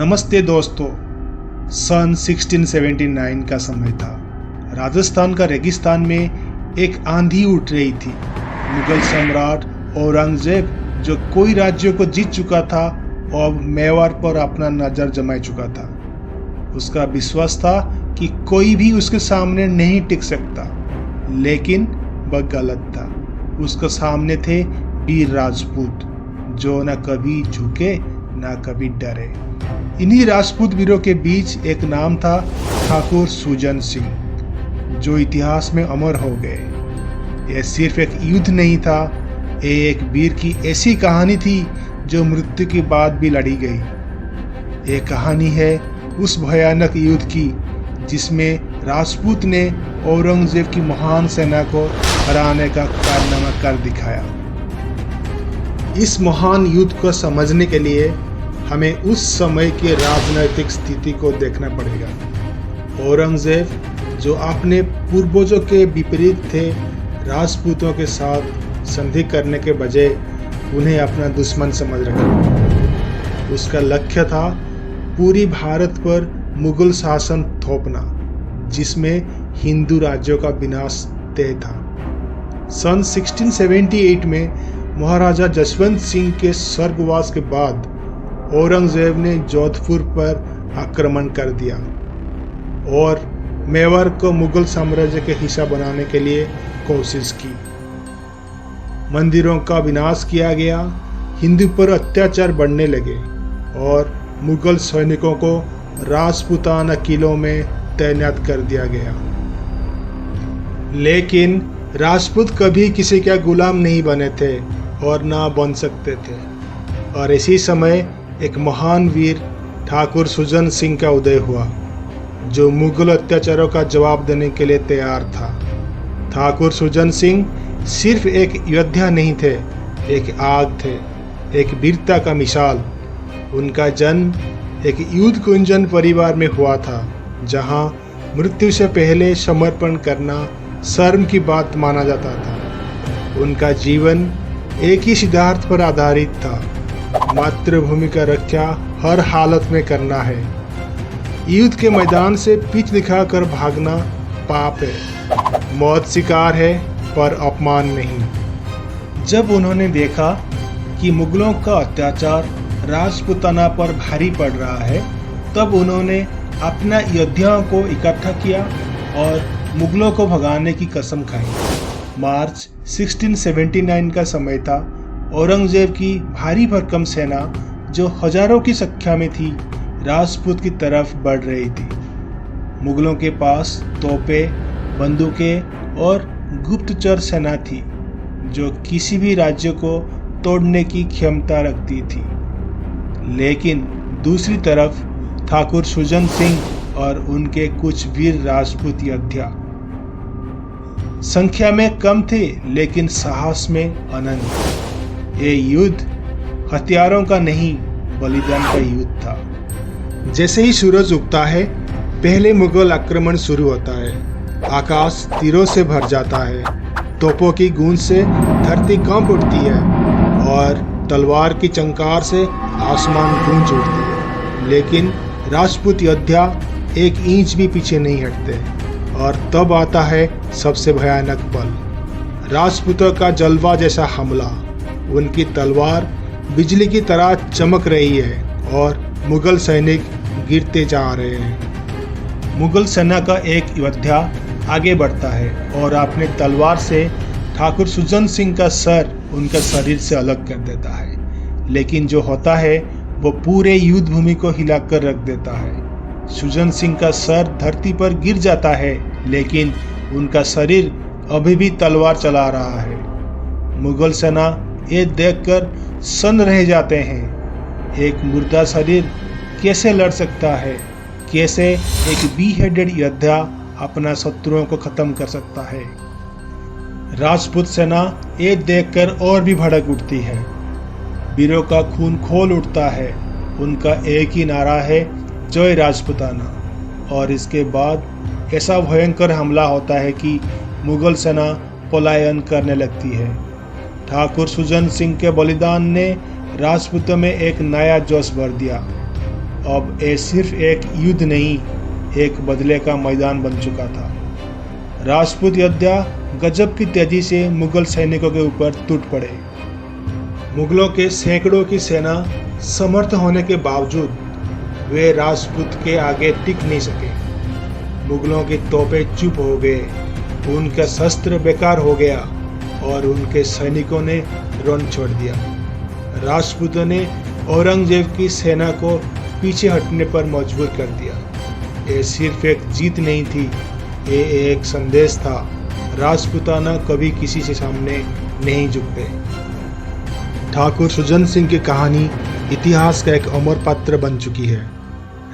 नमस्ते दोस्तों। सन 1679 का समय था। राजस्थान का रेगिस्तान में एक आंधी उठ रही थी। मुगल सम्राट औरंगजेब, जो कई राज्यों को जीत चुका था और मेवाड़ पर अपना नजर जमा चुका था, उसका विश्वास था कि कोई भी उसके सामने नहीं टिक सकता। लेकिन वह गलत था। उसके सामने थे वीर राजपूत, जो न कभी झुके न कभी डरे। इन्हीं राजपूत वीरों के बीच एक नाम था ठाकुर सुजन सिंह, जो इतिहास में अमर हो गए। यह सिर्फ एक युद्ध नहीं था, ये एक वीर की ऐसी कहानी थी जो मृत्यु के बाद भी लड़ी गई। ये कहानी है उस भयानक युद्ध की जिसमें राजपूत ने औरंगजेब की महान सेना को हराने का कारनामा कर दिखाया। इस महान युद्ध को समझने के लिए हमें उस समय की राजनैतिक स्थिति को देखना पड़ेगा। औरंगजेब, जो अपने पूर्वजों के विपरीत थे, राजपूतों के साथ संधि करने के बजाय उन्हें अपना दुश्मन समझ रखा। उसका लक्ष्य था पूरी भारत पर मुगल शासन थोपना, जिसमें हिंदू राज्यों का विनाश तय था। सन 1678 में महाराजा जसवंत सिंह के स्वर्गवास के बाद औरंगजेब ने जोधपुर पर आक्रमण कर दिया और मेवाड़ को मुगल साम्राज्य के हिस्सा बनाने के लिए कोशिश की। मंदिरों का विनाश किया गया, हिंदू पर अत्याचार बढ़ने लगे और मुगल सैनिकों को राजपूताना किलों में तैनात कर दिया गया। लेकिन राजपूत कभी किसी का गुलाम नहीं बने थे और ना बन सकते थे। और इसी समय एक महान वीर ठाकुर सुजन सिंह का उदय हुआ, जो मुगल अत्याचारों का जवाब देने के लिए तैयार था। ठाकुर सुजन सिंह सिर्फ एक योद्धा नहीं थे, एक आग थे, एक वीरता का मिसाल। उनका जन्म एक युद्ध कुंजन परिवार में हुआ था, जहां मृत्यु से पहले समर्पण करना शर्म की बात माना जाता था। उनका जीवन एक ही सिद्धांत पर आधारित था, मातृभूमि का रक्षा हर हालत में करना है। युद्ध के मैदान से पीठ दिखाकर भागना पाप है, मौत शिकार है, पर अपमान नहीं। जब उन्होंने देखा कि मुगलों का अत्याचार राजपूताना पर भारी पड़ रहा है, तब उन्होंने अपना योद्धाओं को इकट्ठा किया और मुगलों को भगाने की कसम खाई। मार्च 1679 का समय था। औरंगजेब की भारी भरकम सेना, जो हजारों की संख्या में थी, राजपूत की तरफ बढ़ रही थी। मुगलों के पास तोपें, बंदूकें और गुप्तचर सेना थी, जो किसी भी राज्य को तोड़ने की क्षमता रखती थी। लेकिन दूसरी तरफ ठाकुर सुजन सिंह और उनके कुछ वीर राजपूत योद्धा संख्या में कम थे, लेकिन साहस में अनंत। ये युद्ध हथियारों का नहीं, बलिदान का युद्ध था। जैसे ही सूरज उगता है, पहले मुगल आक्रमण शुरू होता है। आकाश तीरों से भर जाता है, तोपों की गूंज से धरती कांप उठती है और तलवार की चंकार से आसमान गूंज उठती है। लेकिन राजपूत योद्धा एक इंच भी पीछे नहीं हटते। और तब आता है सबसे भयानक पल, राजपूतों का जलवा जैसा हमला। उनकी तलवार बिजली की तरह चमक रही है और मुगल सैनिक गिरते जा रहे हैं। मुगल सेना का एक योद्धा आगे बढ़ता है और अपने तलवार से ठाकुर सुजन सिंह का सर उनका शरीर से अलग कर देता है। लेकिन जो होता है वो पूरे युद्ध भूमि को हिलाकर रख देता है। सुजन सिंह का सर धरती पर गिर जाता है, लेकिन उनका शरीर अभी भी तलवार चला रहा है। मुगल सेना ये देखकर सन्न रह जाते हैं। एक मुर्दा शरीर कैसे लड़ सकता है? कैसे एक बी हेडेड योद्धा अपना शत्रुओं को खत्म कर सकता है? राजपूत सेना ये देखकर और भी भड़क उठती है। वीरों का खून खोल उठता है। उनका एक ही नारा है, जय राजपूताना। और इसके बाद ऐसा भयंकर हमला होता है कि मुगल सेना पलायन करने लगती है। ठाकुर सुजन सिंह के बलिदान ने राजपूतों में एक नया जोश भर दिया। अब ये सिर्फ एक युद्ध नहीं, एक बदले का मैदान बन चुका था। राजपूत योद्धा गजब की तेजी से मुगल सैनिकों के ऊपर टूट पड़े। मुगलों के सैकड़ों की सेना समर्थ होने के बावजूद वे राजपूत के आगे टिक नहीं सके। मुगलों की तोपें चुप हो गए, उनका शस्त्र बेकार हो गया और उनके सैनिकों ने रण छोड़ दिया। राजपूतों ने औरंगजेब की सेना को पीछे हटने पर मजबूर कर दिया। ये सिर्फ एक जीत नहीं थी, ये एक संदेश था। राजपूताना कभी किसी से सामने नहीं झुकते। ठाकुर सुजन सिंह की कहानी इतिहास का एक अमर पात्र बन चुकी है।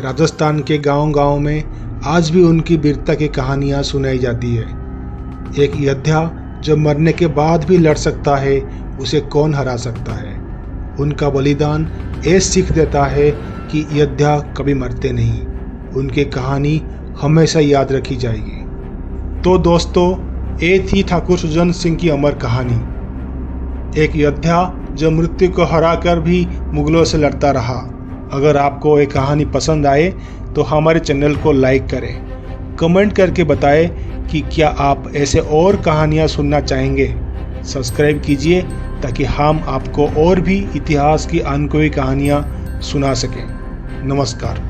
राजस्थान के गांव-गांव में आज भी उनकी वीरता की कहानियां सुनाई जाती है। एक योद्धा जो मरने के बाद भी लड़ सकता है, उसे कौन हरा सकता है। उनका बलिदान ये सीख देता है कि योद्धा कभी मरते नहीं। उनकी कहानी हमेशा याद रखी जाएगी। तो दोस्तों, ये थी ठाकुर सुजन सिंह की अमर कहानी। एक योद्धा जो मृत्यु को हराकर भी मुगलों से लड़ता रहा। अगर आपको ये कहानी पसंद आए तो हमारे चैनल को लाइक करें, कमेंट करके बताएं कि क्या आप ऐसे और कहानियाँ सुनना चाहेंगे। सब्सक्राइब कीजिए ताकि हम आपको और भी इतिहास की अनकोई कहानियाँ सुना सकें। नमस्कार।